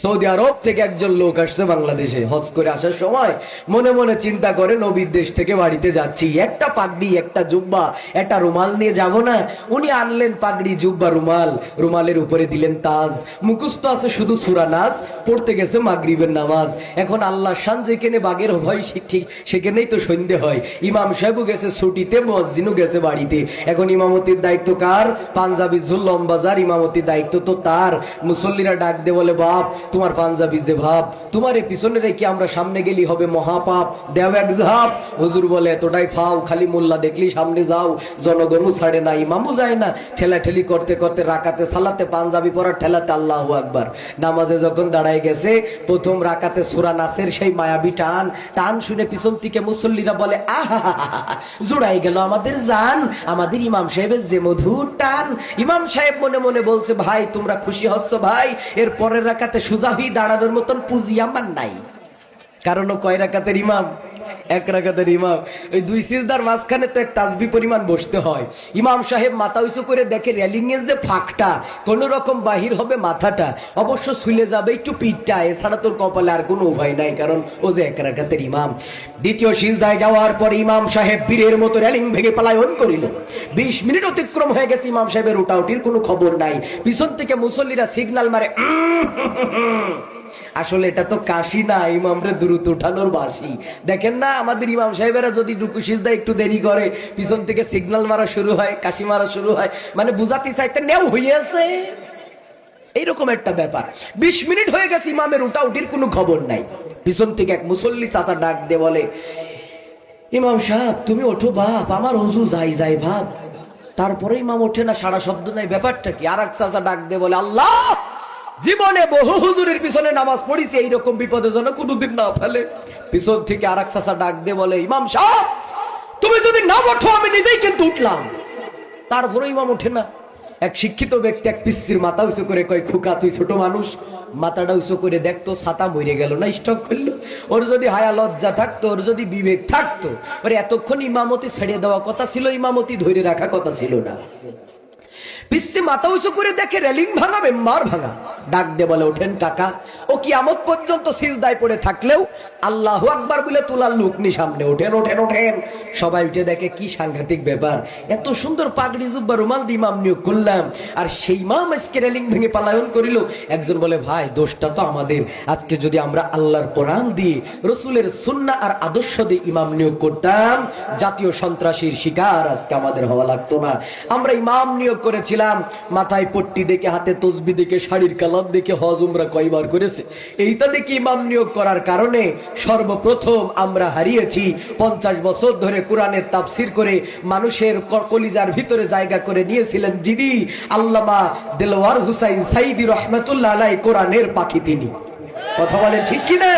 Saudi আরব থেকে একজন লোক আসছে বাংলাদেশে হজ করে আসার সময় মনে মনে চিন্তা করে নবীর দেশ থেকে বাড়িতে যাচ্ছি, একটা পাগড়ি একটা জুব্বা একটা রুমাল নিয়ে যাব না। উনি আনলেন পাগড়ি জুব্বা রুমাল, রুমালের উপরে দিলেন তাজ, মুখস্থ আছে শুধু সূরা নাস, পড়তে গেছে মাগরিবের নামাজ। এখন আল্লাহর শান যেখানে বাগের হয় ঠিক সেখানেই তো সন্ধে হয়। ইমাম সাহেবও গেছে ছুটিতে, মুয়াজ্জিনও গেছে বাড়িতে। এখন ইমামতির দায়িত্ব কার? পাঞ্জাবি ঝুল লম্বাজার ইমামতির দায়িত্ব তো তার। মুসল্লিরা ডাক দে বলে, বাপ তোমার পাঞ্জাবি যে ভাব, তোমার এই পিছনে রেখে আমরা সামনে গেলি হবে মহাপাপ, দেও এক ঝাপ। হুজুর বলে, এতটাই ফাও, খালি মোল্লা দেখলি সামনে যাও, জনগণও ছাড়ে না, ইমামও যায় না। ঠেলাঠেলি করতে করতে রাকাতে সালাতে পাঞ্জাবি পরার ঠেলাতে আল্লাহু আকবার। নামাজে যখন দাঁড়ায় গেছে, প্রথম রাকাতে সূরা নাসের সেই মায়াবী টান টান শুনে পিছন থেকে মুসল্লিরা বলে, আহা জোড়াই গেল আমাদের জান, আমাদের ইমাম সাহেবের যে মধুর টান। ইমাম সাহেব মনে মনে বলছে, ভাই তোমরা খুশি হচ্ছ ভাই, এর পরের রাকাতে সুজা হয়ে দাঁড়ানোর মতন পুঁজি আমার নাই। কারণ কয় রাকাতের ইমাম? এক রাকাতের ইমাম। ওই দুই সিজদার মাঝখানে তো এক তাসবিহ পরিমাণ বসতে হয়। ইমাম সাহেব মাথা উঁচু করে দেখে রেলিং এর যে ফাঁকটা, কোন রকম বাহির হবে মাথাটা, অবশ্য শুলে যাবে একটু পিঠটা, এছাড়া তোর কপালে আর কোনো উপায় নাই, কারণ ও যে এক রাকাতের ইমাম। দ্বিতীয় সিজদায় যাওয়ার পর ইমাম সাহেব বীরের মতো রেলিং ভেঙে পলায়ন করিল। 20 মিনিট অতিক্রম হয়ে গেছে, ইমাম সাহেবের উঠাউটির কোনো খবর নাই। পিছন থেকে মুসল্লিরা সিগন্যাল মারে, আসলে এটা তো কাশি না, ইমামরে দ্রুত উঠানোর বাসি। দেখেন না আমাদের ইমাম সাহেবেরা যদি রুকু সিজদা একটু দেরি করে, পিছন থেকে সিগন্যাল মারা শুরু হয়, কাশি মারা শুরু হয়, মানে বুঝাতে চাইতে নেও হইয়াছে, এইরকম একটা ব্যাপার। 20 মিনিট হয়ে গেছে, ইমামের উঠাউটির কোনো খবর নাই। পিছন থেকে এক মুসল্লি চাচা ডাক দিয়ে বলে, ইমাম সাহেব তুমি ওঠো বাপ, আমার ওযু যাই যাই ভাব। তারপরে ইমাম ওঠে না, সারা শব্দ নাই, ব্যাপারটা কি? আর এক চাচা ডাক দিয়ে বলে, আল্লাহ, জীবনে বহু হুজুরের পিছনে নামাজ পড়িছি, এইরকম বিপদে যেন কোনোদিন না ফেলে। পিছন থেকে আর এক চাচা ডাক দিয়ে বলে, ইমাম সাহেব তুমি যদি না ওঠো আমি নিজেই কিন্তু উঠলাম। তারপরে ইমাম ওঠে না। এক শিক্ষিত ব্যক্তি এক পিচ্চির মাথা উঁচু করে কয়, খুকা তুই ছোট মানুষ, মাথাটা উঁচু করে দেখতো, ছাতা মরে গেল না, স্টক করলো। ওর যদি হায়া লজ্জা থাকতো, ওর যদি বিবেক থাকতো, ওর এতক্ষণ ইমামতি ছেড়ে দেওয়া কথা ছিল, ইমামতি ধরে রাখা কথা ছিল না। পিচ্চি মাথা উঁচু করে দেখে রেলিং ভাঙা, মেম্বার ভাঙা। ডাক দিয়ে বলে, ওঠেন কাকা। ও কিয়ামত পর্যন্ত সিজদায় পড়ে থাকলেও আল্লাহু আকবার বলে তোলার লোক নি সামনে। ওঠেন ওঠেন ওঠেন। সবাই উঠে দেখে, কি সাংঘাতিক ব্যাপার, এত সুন্দর পাগড়ি জুব্বা রুমাল দিয়ে ইমাম নিয়োগ করলাম, আর সেই ইমাম আজকে রেলিং ভেঙে পালায়ন করিল। একজন বলে, ভাই দোষটা তো আমাদের। আজকে যদি আমরা আল্লাহর কোরআন দিয়ে, রসুলের সুন্নাহ আর আদর্শ দিয়ে ইমাম নিয়োগ করতাম, জাতীয় সন্ত্রাসীর শিকার আজকে আমাদের হওয়া লাগতো না। আমরা ইমাম নিয়োগ করেছি, মাথায় পট্টি দেখে, হাতে তসবি দেখে, শাড়ির কালার দেখে হজ উমরা কয়বার করেছে। এইটা দেখে ইমাম নিয়োগ করার কারণে সর্বপ্রথম আমরা হারিয়েছি 50 বছর ধরে কোরআনের তাফসীর করে মানুষের কলিজার ভিতরে জায়গা করে নিয়েছিলেন যিনি, আল্লামা দেলোয়ার হুসাইন সাইদি রহমাতুল্লাহ আলাইহি, কোরআনের পাখি তিনি। কথা বলেন ঠিক কিনা?